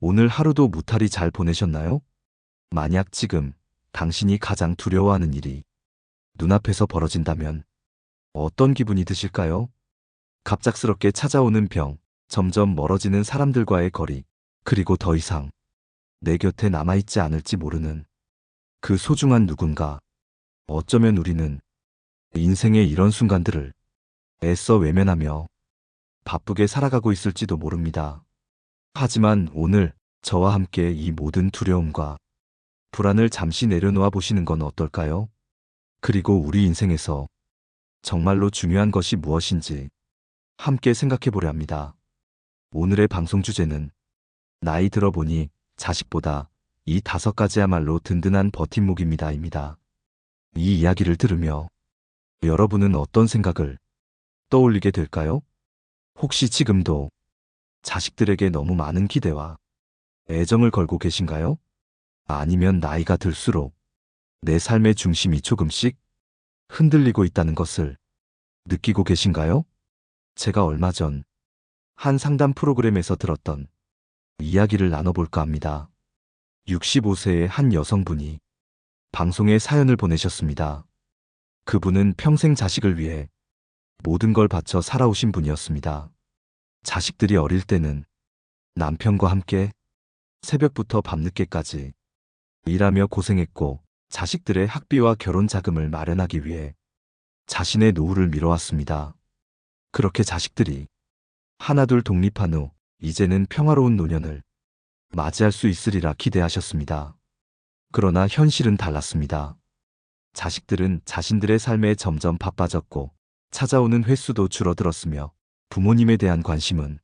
오늘 하루도 무탈히 잘 보내셨나요? 만약 지금 당신이 가장 두려워하는 일이 눈앞에서 벌어진다면 어떤 기분이 드실까요? 갑작스럽게 찾아오는 병, 점점 멀어지는 사람들과의 거리, 그리고 더 이상 내 곁에 남아있지 않을지 모르는 그 소중한 누군가. 어쩌면 우리는 인생의 이런 순간들을 애써 외면하며 바쁘게 살아가고 있을지도 모릅니다. 하지만 오늘 저와 함께 이 모든 두려움과 불안을 잠시 내려놓아 보시는 건 어떨까요? 그리고 우리 인생에서 정말로 중요한 것이 무엇인지 함께 생각해 보려 합니다. 오늘의 방송 주제는 나이 들어보니 자식보다 이 5가지야말로 든든한 버팀목입니다.입니다. 이 이야기를 들으며 여러분은 어떤 생각을 떠올리게 될까요? 혹시 지금도 자식들에게 너무 많은 기대와 애정을 걸고 계신가요? 아니면 나이가 들수록 내 삶의 중심이 조금씩 흔들리고 있다는 것을 느끼고 계신가요? 제가 얼마 전 한 상담 프로그램에서 들었던 이야기를 나눠볼까 합니다. 65세의 한 여성분이 방송에 사연을 보내셨습니다. 그분은 평생 자식을 위해 모든 걸 바쳐 살아오신 분이었습니다. 자식들이 어릴 때는 남편과 함께 새벽부터 밤늦게까지 일하며 고생했고, 자식들의 학비와 결혼 자금을 마련하기 위해 자신의 노후를 미뤄왔습니다. 그렇게 자식들이 하나둘 독립한 후 이제는 평화로운 노년을 맞이할 수 있으리라 기대하셨습니다. 그러나 현실은 달랐습니다. 자식들은 자신들의 삶에 점점 바빠졌고 찾아오는 횟수도 줄어들었으며 부모님에 대한 관심은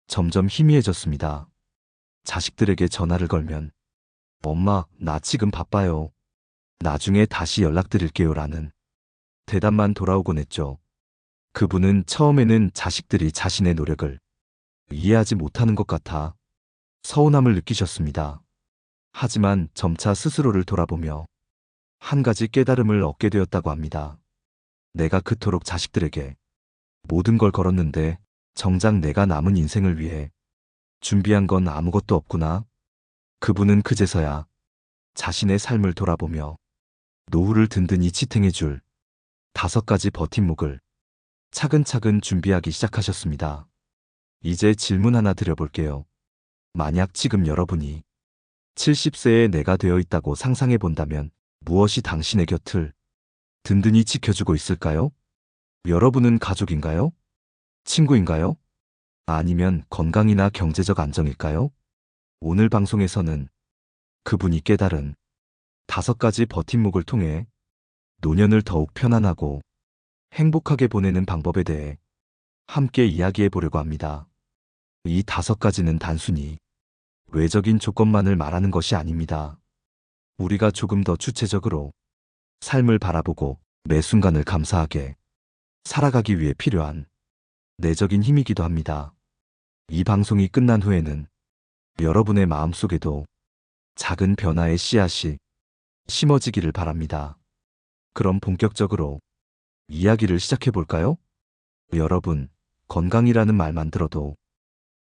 점점 희미해졌습니다. 자식들에게 전화를 걸면 엄마, 나 지금 바빠요. 나중에 다시 연락드릴게요 라는 대답만 돌아오곤 했죠. 그분은 처음에는 자식들이 자신의 노력을 이해하지 못하는 것 같아 서운함을 느끼셨습니다. 하지만 점차 스스로를 돌아보며 한 가지 깨달음을 얻게 되었다고 합니다. 내가 그토록 자식들에게 모든 걸 걸었는데 정작 내가 남은 인생을 위해 준비한 건 아무것도 없구나. 그분은 그제서야 자신의 삶을 돌아보며 노후를 든든히 지탱해 줄 5가지 버팀목을 차근차근 준비하기 시작하셨습니다. 이제 질문 하나 드려볼게요. 만약 지금 여러분이 70세의 내가 되어 있다고 상상해 본다면 무엇이 당신의 곁을 든든히 지켜주고 있을까요? 여러분은 가족인가요? 친구인가요? 아니면 건강이나 경제적 안정일까요? 오늘 방송에서는 그분이 깨달은 5가지 버팀목을 통해 노년을 더욱 편안하고 행복하게 보내는 방법에 대해 함께 이야기해 보려고 합니다. 이 5가지는 단순히 외적인 조건만을 말하는 것이 아닙니다. 우리가 조금 더 주체적으로 삶을 바라보고 매 순간을 감사하게 살아가기 위해 필요한 내적인 힘이기도 합니다. 이 방송이 끝난 후에는 여러분의 마음속에도 작은 변화의 씨앗이 심어지기를 바랍니다. 그럼 본격적으로 이야기를 시작해 볼까요? 여러분, 건강이라는 말만 들어도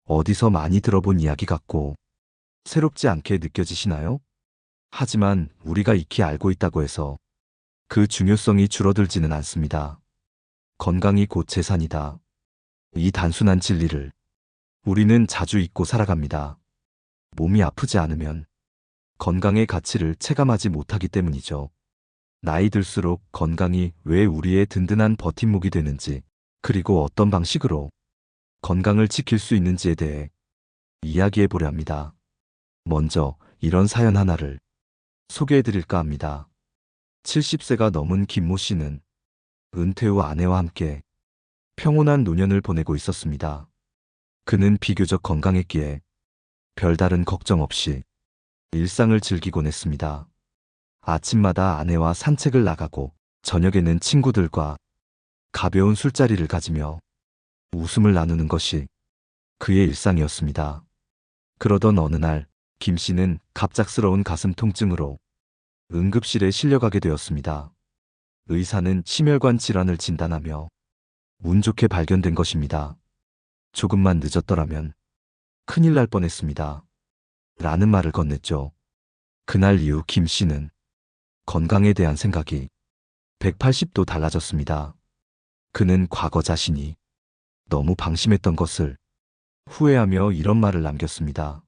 어디서 많이 들어본 이야기 같고 새롭지 않게 느껴지시나요? 하지만 우리가 익히 알고 있다고 해서 그 중요성이 줄어들지는 않습니다. 건강이 곧 재산이다. 이 단순한 진리를 우리는 자주 잊고 살아갑니다. 몸이 아프지 않으면 건강의 가치를 체감하지 못하기 때문이죠. 나이 들수록 건강이 왜 우리의 든든한 버팀목이 되는지, 그리고 어떤 방식으로 건강을 지킬 수 있는지에 대해 이야기해 보려 합니다. 먼저 이런 사연 하나를 소개해 드릴까 합니다. 70세가 넘은 김모 씨는 은퇴 후 아내와 함께 평온한 노년을 보내고 있었습니다. 그는 비교적 건강했기에 별다른 걱정 없이 일상을 즐기곤 했습니다. 아침마다 아내와 산책을 나가고 저녁에는 친구들과 가벼운 술자리를 가지며 웃음을 나누는 것이 그의 일상이었습니다. 그러던 어느 날 김 씨는 갑작스러운 가슴 통증으로 응급실에 실려가게 되었습니다. 의사는 심혈관 질환을 진단하며 운 좋게 발견된 것입니다. 조금만 늦었더라면 큰일 날 뻔했습니다. 라는 말을 건넸죠. 그날 이후 김 씨는 건강에 대한 생각이 180도 달라졌습니다. 그는 과거 자신이 너무 방심했던 것을 후회하며 이런 말을 남겼습니다.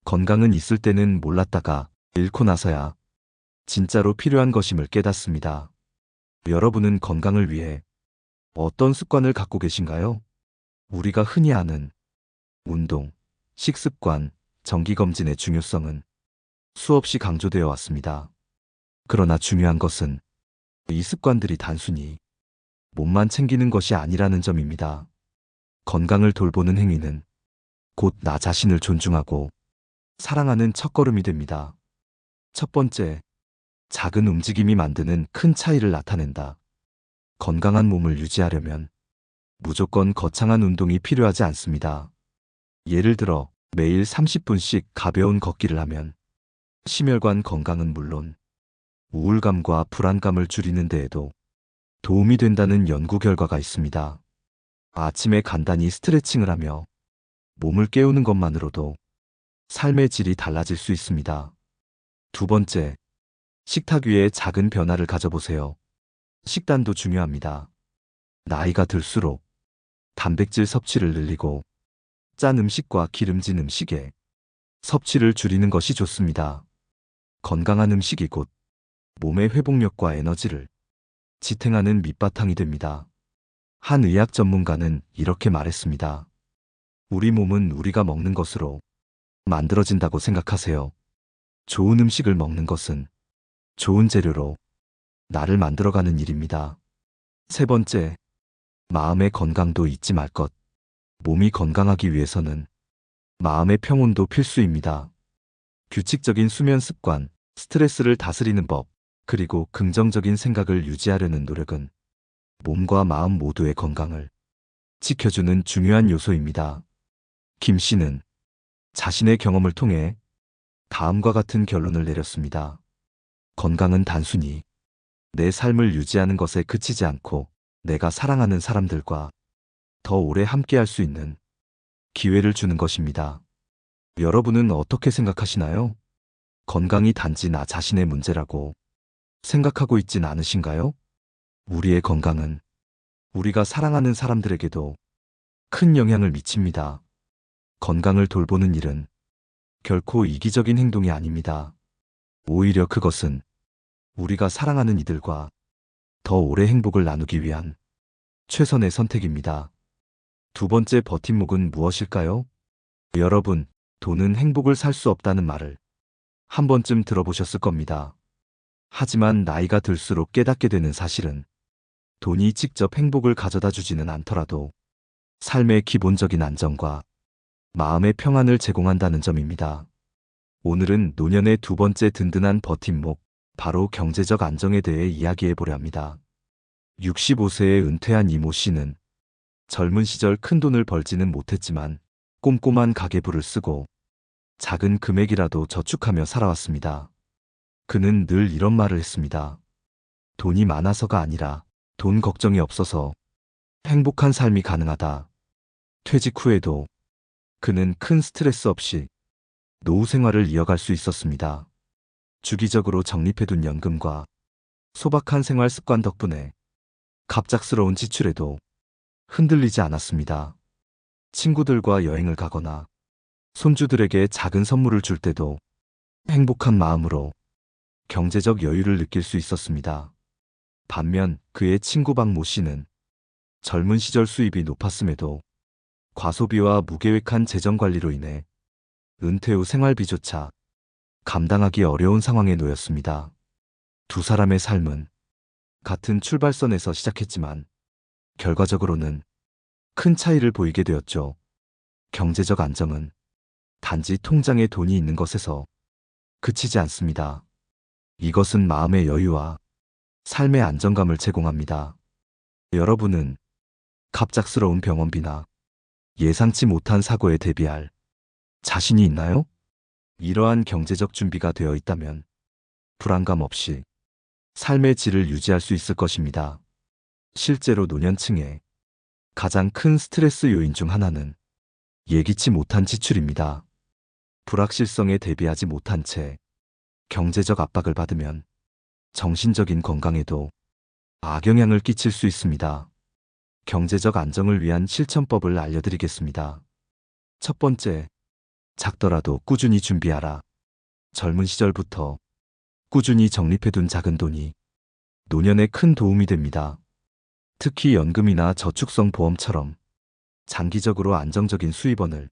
건강은 있을 때는 몰랐다가 잃고 나서야 진짜로 필요한 것임을 깨닫습니다. 여러분은 건강을 위해 어떤 습관을 갖고 계신가요? 우리가 흔히 아는 운동, 식습관, 정기검진의 중요성은 수없이 강조되어 왔습니다. 그러나 중요한 것은 이 습관들이 단순히 몸만 챙기는 것이 아니라는 점입니다. 건강을 돌보는 행위는 곧 나 자신을 존중하고 사랑하는 첫걸음이 됩니다. 첫 번째, 작은 움직임이 만드는 큰 차이를 나타낸다. 건강한 몸을 유지하려면 무조건 거창한 운동이 필요하지 않습니다. 예를 들어 매일 30분씩 가벼운 걷기를 하면 심혈관 건강은 물론 우울감과 불안감을 줄이는 데에도 도움이 된다는 연구 결과가 있습니다. 아침에 간단히 스트레칭을 하며 몸을 깨우는 것만으로도 삶의 질이 달라질 수 있습니다. 두 번째, 식탁 위에 작은 변화를 가져보세요. 식단도 중요합니다. 나이가 들수록 단백질 섭취를 늘리고 짠 음식과 기름진 음식의 섭취를 줄이는 것이 좋습니다. 건강한 음식이 곧 몸의 회복력과 에너지를 지탱하는 밑바탕이 됩니다. 한 의학 전문가는 이렇게 말했습니다. 우리 몸은 우리가 먹는 것으로 만들어진다고 생각하세요. 좋은 음식을 먹는 것은 좋은 재료로 나를 만들어가는 일입니다. 세 번째, 마음의 건강도 잊지 말 것. 몸이 건강하기 위해서는 마음의 평온도 필수입니다. 규칙적인 수면 습관, 스트레스를 다스리는 법, 그리고 긍정적인 생각을 유지하려는 노력은 몸과 마음 모두의 건강을 지켜주는 중요한 요소입니다. 김 씨는 자신의 경험을 통해 다음과 같은 결론을 내렸습니다. 건강은 단순히 내 삶을 유지하는 것에 그치지 않고 내가 사랑하는 사람들과 더 오래 함께할 수 있는 기회를 주는 것입니다. 여러분은 어떻게 생각하시나요? 건강이 단지 나 자신의 문제라고 생각하고 있진 않으신가요? 우리의 건강은 우리가 사랑하는 사람들에게도 큰 영향을 미칩니다. 건강을 돌보는 일은 결코 이기적인 행동이 아닙니다. 오히려 그것은 우리가 사랑하는 이들과 더 오래 행복을 나누기 위한 최선의 선택입니다. 두 번째 버팀목은 무엇일까요? 여러분, 돈은 행복을 살 수 없다는 말을 한 번쯤 들어보셨을 겁니다. 하지만 나이가 들수록 깨닫게 되는 사실은 돈이 직접 행복을 가져다 주지는 않더라도 삶의 기본적인 안정과 마음의 평안을 제공한다는 점입니다. 오늘은 노년의 두 번째 든든한 버팀목, 바로 경제적 안정에 대해 이야기해 보려 합니다. 65세에 은퇴한 이모 씨는 젊은 시절 큰 돈을 벌지는 못했지만 꼼꼼한 가계부를 쓰고 작은 금액이라도 저축하며 살아왔습니다. 그는 늘 이런 말을 했습니다. 돈이 많아서가 아니라 돈 걱정이 없어서 행복한 삶이 가능하다. 퇴직 후에도 그는 큰 스트레스 없이 노후 생활을 이어갈 수 있었습니다. 주기적으로 적립해둔 연금과 소박한 생활 습관 덕분에 갑작스러운 지출에도 흔들리지 않았습니다. 친구들과 여행을 가거나 손주들에게 작은 선물을 줄 때도 행복한 마음으로 경제적 여유를 느낄 수 있었습니다. 반면 그의 친구 박모 씨는 젊은 시절 수입이 높았음에도 과소비와 무계획한 재정 관리로 인해 은퇴 후 생활비조차 감당하기 어려운 상황에 놓였습니다. 두 사람의 삶은 같은 출발선에서 시작했지만 결과적으로는 큰 차이를 보이게 되었죠. 경제적 안정은 단지 통장에 돈이 있는 것에서 그치지 않습니다. 이것은 마음의 여유와 삶의 안정감을 제공합니다. 여러분은 갑작스러운 병원비나 예상치 못한 사고에 대비할 자신이 있나요? 이러한 경제적 준비가 되어 있다면 불안감 없이 삶의 질을 유지할 수 있을 것입니다. 실제로 노년층의 가장 큰 스트레스 요인 중 하나는 예기치 못한 지출입니다. 불확실성에 대비하지 못한 채 경제적 압박을 받으면 정신적인 건강에도 악영향을 끼칠 수 있습니다. 경제적 안정을 위한 실천법을 알려드리겠습니다. 첫 번째, 작더라도 꾸준히 준비하라. 젊은 시절부터 꾸준히 적립해둔 작은 돈이 노년에 큰 도움이 됩니다. 특히 연금이나 저축성 보험처럼 장기적으로 안정적인 수입원을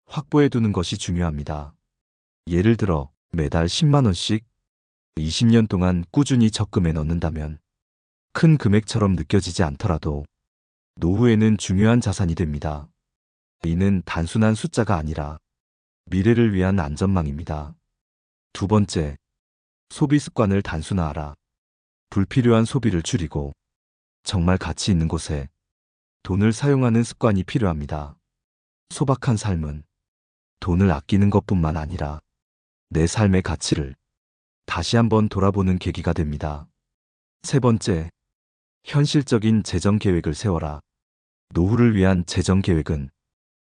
확보해두는 것이 중요합니다. 예를 들어 매달 10만 원씩 20년 동안 꾸준히 적금에 넣는다면 큰 금액처럼 느껴지지 않더라도 노후에는 중요한 자산이 됩니다. 이는 단순한 숫자가 아니라 미래를 위한 안전망입니다. 두 번째, 소비 습관을 단순화하라. 불필요한 소비를 줄이고 정말 가치 있는 곳에 돈을 사용하는 습관이 필요합니다. 소박한 삶은 돈을 아끼는 것뿐만 아니라 내 삶의 가치를 다시 한번 돌아보는 계기가 됩니다. 세 번째, 현실적인 재정 계획을 세워라. 노후를 위한 재정 계획은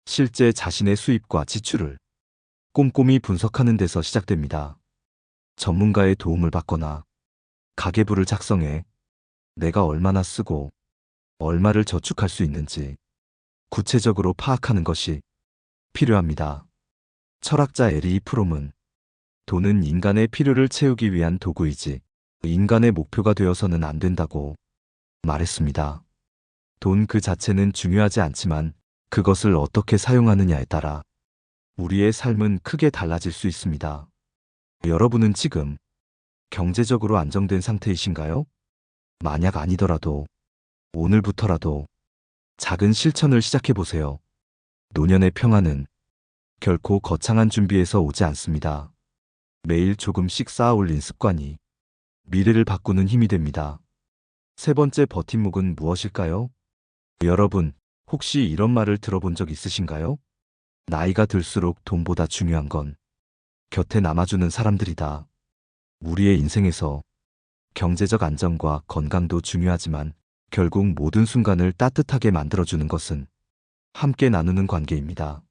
실제 자신의 수입과 지출을 꼼꼼히 분석하는 데서 시작됩니다. 전문가의 도움을 받거나 가계부를 작성해 내가 얼마나 쓰고 얼마를 저축할 수 있는지 구체적으로 파악하는 것이 필요합니다. 철학자 에리 프롬은 돈은 인간의 필요를 채우기 위한 도구이지 인간의 목표가 되어서는 안 된다고 말했습니다. 돈 그 자체는 중요하지 않지만 그것을 어떻게 사용하느냐에 따라 우리의 삶은 크게 달라질 수 있습니다. 여러분은 지금 경제적으로 안정된 상태이신가요? 만약 아니더라도 오늘부터라도 작은 실천을 시작해 보세요. 노년의 평안은 결코 거창한 준비에서 오지 않습니다. 매일 조금씩 쌓아 올린 습관이 미래를 바꾸는 힘이 됩니다. 세 번째 버팀목은 무엇일까요? 여러분, 혹시 이런 말을 들어본 적 있으신가요? 나이가 들수록 돈보다 중요한 건 곁에 남아주는 사람들이다. 우리의 인생에서 경제적 안정과 건강도 중요하지만 결국 모든 순간을 따뜻하게 만들어주는 것은 함께 나누는 관계입니다.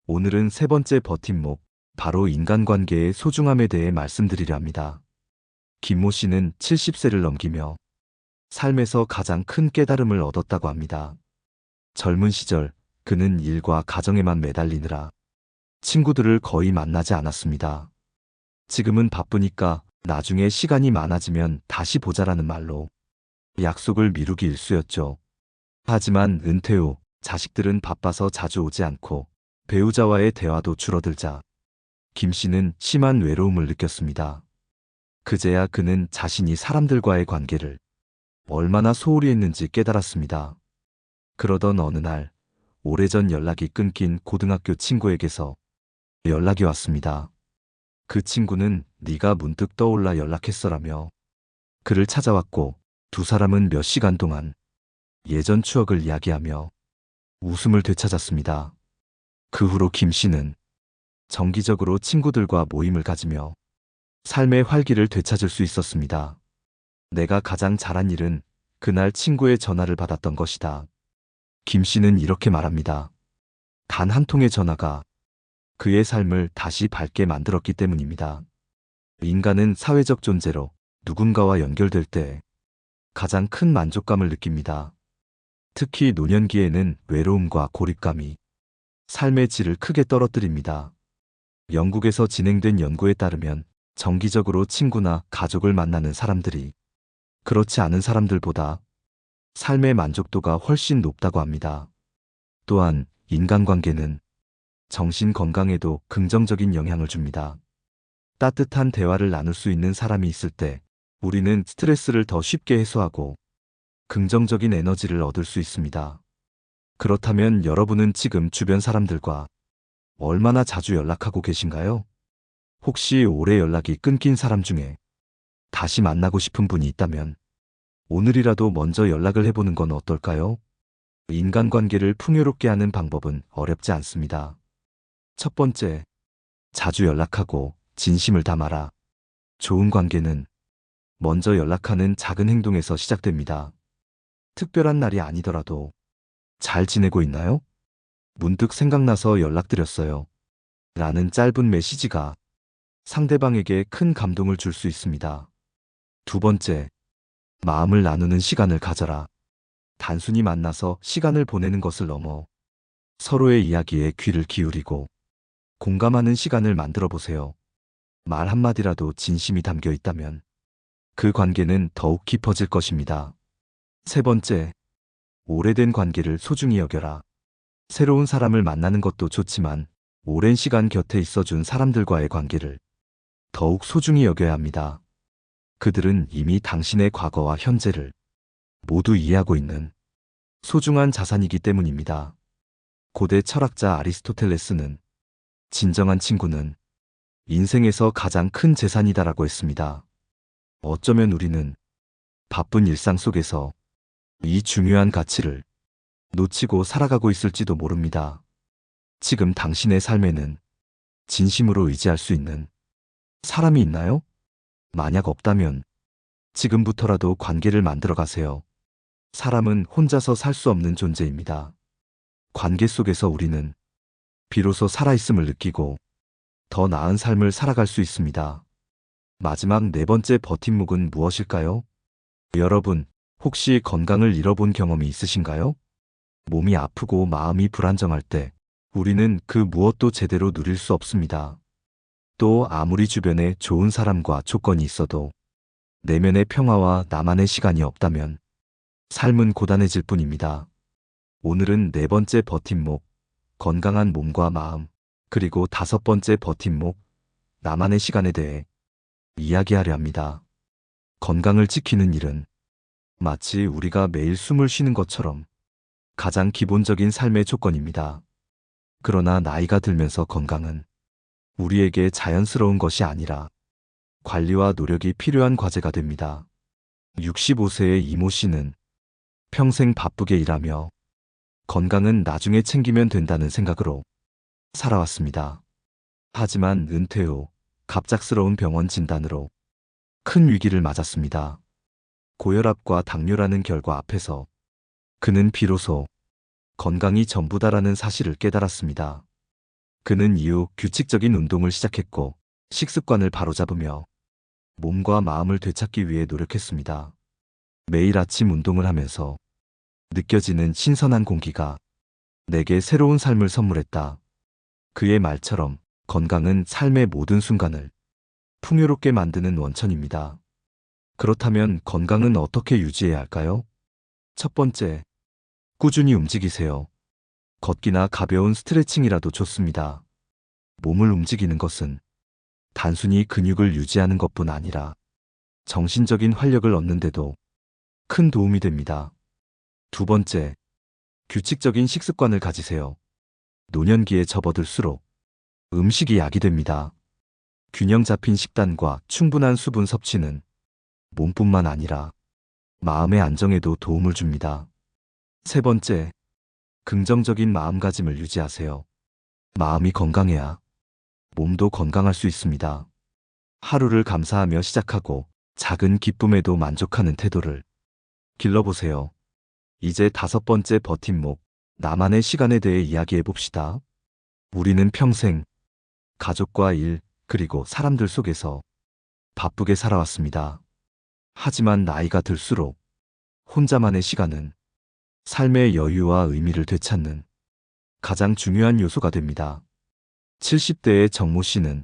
오늘은 세 번째 버팀목, 바로 인간관계의 소중함에 대해 말씀드리려 합니다. 김모 씨는 70세를 넘기며 삶에서 가장 큰 깨달음을 얻었다고 합니다. 젊은 시절 그는 일과 가정에만 매달리느라 친구들을 거의 만나지 않았습니다. 지금은 바쁘니까 나중에 시간이 많아지면 다시 보자라는 말로 약속을 미루기 일쑤였죠. 하지만 은퇴 후 자식들은 바빠서 자주 오지 않고 배우자와의 대화도 줄어들자 김 씨는 심한 외로움을 느꼈습니다. 그제야 그는 자신이 사람들과의 관계를 얼마나 소홀히 했는지 깨달았습니다. 그러던 어느 날 오래전 연락이 끊긴 고등학교 친구에게서 연락이 왔습니다. 그 친구는 네가 문득 떠올라 연락했어라며 그를 찾아왔고 두 사람은 몇 시간 동안 예전 추억을 이야기하며 웃음을 되찾았습니다. 그 후로 김 씨는 정기적으로 친구들과 모임을 가지며 삶의 활기를 되찾을 수 있었습니다. 내가 가장 잘한 일은 그날 친구의 전화를 받았던 것이다. 김 씨는 이렇게 말합니다. 단 한 통의 전화가 그의 삶을 다시 밝게 만들었기 때문입니다. 인간은 사회적 존재로 누군가와 연결될 때 가장 큰 만족감을 느낍니다. 특히 노년기에는 외로움과 고립감이 삶의 질을 크게 떨어뜨립니다. 영국에서 진행된 연구에 따르면 정기적으로 친구나 가족을 만나는 사람들이 그렇지 않은 사람들보다 삶의 만족도가 훨씬 높다고 합니다. 또한 인간관계는 정신 건강에도 긍정적인 영향을 줍니다. 따뜻한 대화를 나눌 수 있는 사람이 있을 때 우리는 스트레스를 더 쉽게 해소하고 긍정적인 에너지를 얻을 수 있습니다. 그렇다면 여러분은 지금 주변 사람들과 얼마나 자주 연락하고 계신가요? 혹시 오래 연락이 끊긴 사람 중에 다시 만나고 싶은 분이 있다면 오늘이라도 먼저 연락을 해보는 건 어떨까요? 인간관계를 풍요롭게 하는 방법은 어렵지 않습니다. 첫 번째, 자주 연락하고 진심을 담아라. 좋은 관계는 먼저 연락하는 작은 행동에서 시작됩니다. 특별한 날이 아니더라도 잘 지내고 있나요? 문득 생각나서 연락드렸어요. 라는 짧은 메시지가 상대방에게 큰 감동을 줄 수 있습니다. 두 번째, 마음을 나누는 시간을 가져라. 단순히 만나서 시간을 보내는 것을 넘어 서로의 이야기에 귀를 기울이고 공감하는 시간을 만들어 보세요. 말 한마디라도 진심이 담겨 있다면 그 관계는 더욱 깊어질 것입니다. 세 번째, 오래된 관계를 소중히 여겨라. 새로운 사람을 만나는 것도 좋지만 오랜 시간 곁에 있어준 사람들과의 관계를 더욱 소중히 여겨야 합니다. 그들은 이미 당신의 과거와 현재를 모두 이해하고 있는 소중한 자산이기 때문입니다. 고대 철학자 아리스토텔레스는 진정한 친구는 인생에서 가장 큰 재산이다라고 했습니다. 어쩌면 우리는 바쁜 일상 속에서 이 중요한 가치를 놓치고 살아가고 있을지도 모릅니다. 지금 당신의 삶에는 진심으로 의지할 수 있는 사람이 있나요? 만약 없다면 지금부터라도 관계를 만들어 가세요. 사람은 혼자서 살 수 없는 존재입니다. 관계 속에서 우리는 비로소 살아있음을 느끼고 더 나은 삶을 살아갈 수 있습니다. 마지막 네 번째 버팀목은 무엇일까요? 여러분, 혹시 건강을 잃어본 경험이 있으신가요? 몸이 아프고 마음이 불안정할 때 우리는 그 무엇도 제대로 누릴 수 없습니다. 또 아무리 주변에 좋은 사람과 조건이 있어도 내면의 평화와 나만의 시간이 없다면 삶은 고단해질 뿐입니다. 오늘은 네 번째 버팀목, 건강한 몸과 마음, 그리고 다섯 번째 버팀목, 나만의 시간에 대해 이야기하려 합니다. 건강을 지키는 일은 마치 우리가 매일 숨을 쉬는 것처럼 가장 기본적인 삶의 조건입니다. 그러나 나이가 들면서 건강은 우리에게 자연스러운 것이 아니라 관리와 노력이 필요한 과제가 됩니다. 65세의 이모 씨는 평생 바쁘게 일하며 건강은 나중에 챙기면 된다는 생각으로 살아왔습니다. 하지만 은퇴 후 갑작스러운 병원 진단으로 큰 위기를 맞았습니다. 고혈압과 당뇨라는 결과 앞에서 그는 비로소 건강이 전부다라는 사실을 깨달았습니다. 그는 이후 규칙적인 운동을 시작했고 식습관을 바로잡으며 몸과 마음을 되찾기 위해 노력했습니다. 매일 아침 운동을 하면서 느껴지는 신선한 공기가 내게 새로운 삶을 선물했다. 그의 말처럼 건강은 삶의 모든 순간을 풍요롭게 만드는 원천입니다. 그렇다면 건강은 어떻게 유지해야 할까요? 첫 번째, 꾸준히 움직이세요. 걷기나 가벼운 스트레칭이라도 좋습니다. 몸을 움직이는 것은 단순히 근육을 유지하는 것뿐 아니라 정신적인 활력을 얻는데도 큰 도움이 됩니다. 두 번째, 규칙적인 식습관을 가지세요. 노년기에 접어들수록 음식이 약이 됩니다. 균형 잡힌 식단과 충분한 수분 섭취는 몸뿐만 아니라 마음의 안정에도 도움을 줍니다. 세 번째, 긍정적인 마음가짐을 유지하세요. 마음이 건강해야 몸도 건강할 수 있습니다. 하루를 감사하며 시작하고 작은 기쁨에도 만족하는 태도를 길러보세요. 이제 다섯 번째 버팀목, 나만의 시간에 대해 이야기해 봅시다. 우리는 평생 가족과 일, 그리고 사람들 속에서 바쁘게 살아왔습니다. 하지만 나이가 들수록 혼자만의 시간은 삶의 여유와 의미를 되찾는 가장 중요한 요소가 됩니다. 70대의 정모 씨는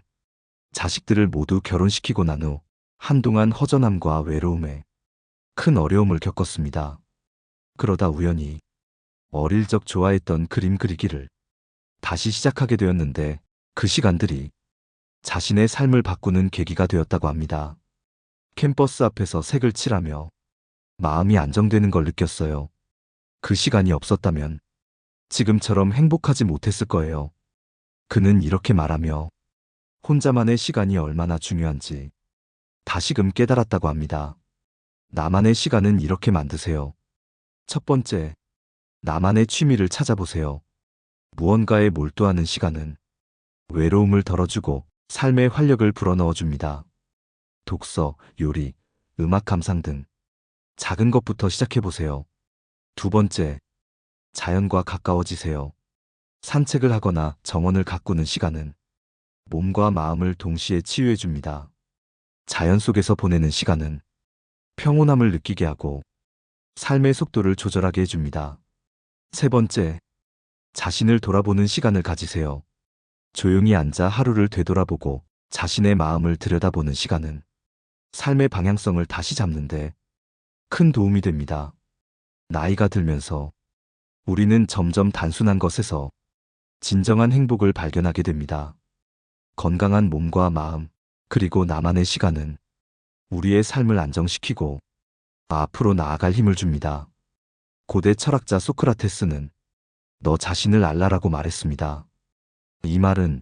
자식들을 모두 결혼시키고 난 후 한동안 허전함과 외로움에 큰 어려움을 겪었습니다. 그러다 우연히 어릴 적 좋아했던 그림 그리기를 다시 시작하게 되었는데 그 시간들이 자신의 삶을 바꾸는 계기가 되었다고 합니다. 캠퍼스 앞에서 색을 칠하며 마음이 안정되는 걸 느꼈어요. 그 시간이 없었다면 지금처럼 행복하지 못했을 거예요. 그는 이렇게 말하며 혼자만의 시간이 얼마나 중요한지 다시금 깨달았다고 합니다. 나만의 시간은 이렇게 만드세요. 첫 번째, 나만의 취미를 찾아보세요. 무언가에 몰두하는 시간은 외로움을 덜어주고 삶의 활력을 불어넣어줍니다. 독서, 요리, 음악 감상 등 작은 것부터 시작해보세요. 두 번째, 자연과 가까워지세요. 산책을 하거나 정원을 가꾸는 시간은 몸과 마음을 동시에 치유해 줍니다. 자연 속에서 보내는 시간은 평온함을 느끼게 하고 삶의 속도를 조절하게 해줍니다. 세 번째, 자신을 돌아보는 시간을 가지세요. 조용히 앉아 하루를 되돌아보고 자신의 마음을 들여다보는 시간은 삶의 방향성을 다시 잡는데 큰 도움이 됩니다. 나이가 들면서 우리는 점점 단순한 것에서 진정한 행복을 발견하게 됩니다. 건강한 몸과 마음, 그리고 나만의 시간은 우리의 삶을 안정시키고 앞으로 나아갈 힘을 줍니다. 고대 철학자 소크라테스는 너 자신을 알라라고 말했습니다. 이 말은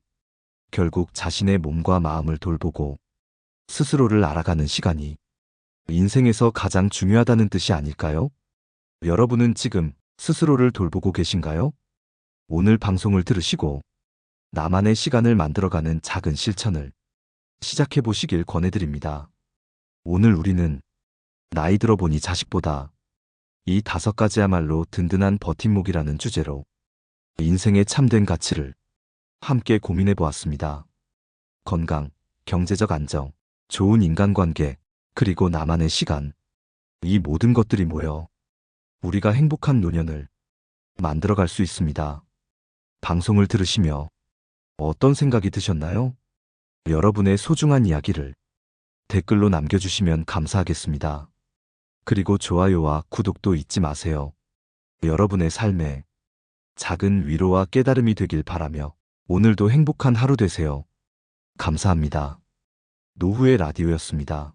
결국 자신의 몸과 마음을 돌보고 스스로를 알아가는 시간이 인생에서 가장 중요하다는 뜻이 아닐까요? 여러분은 지금 스스로를 돌보고 계신가요? 오늘 방송을 들으시고 나만의 시간을 만들어가는 작은 실천을 시작해 보시길 권해드립니다. 오늘 우리는 나이 들어보니 자식보다 이 5가지야말로 든든한 버팀목이라는 주제로 인생의 참된 가치를 함께 고민해 보았습니다. 건강, 경제적 안정, 좋은 인간관계, 그리고 나만의 시간. 이 모든 것들이 모여 우리가 행복한 노년을 만들어갈 수 있습니다. 방송을 들으시며 어떤 생각이 드셨나요? 여러분의 소중한 이야기를 댓글로 남겨주시면 감사하겠습니다. 그리고 좋아요와 구독도 잊지 마세요. 여러분의 삶에 작은 위로와 깨달음이 되길 바라며 오늘도 행복한 하루 되세요. 감사합니다. 노후의 라디오였습니다.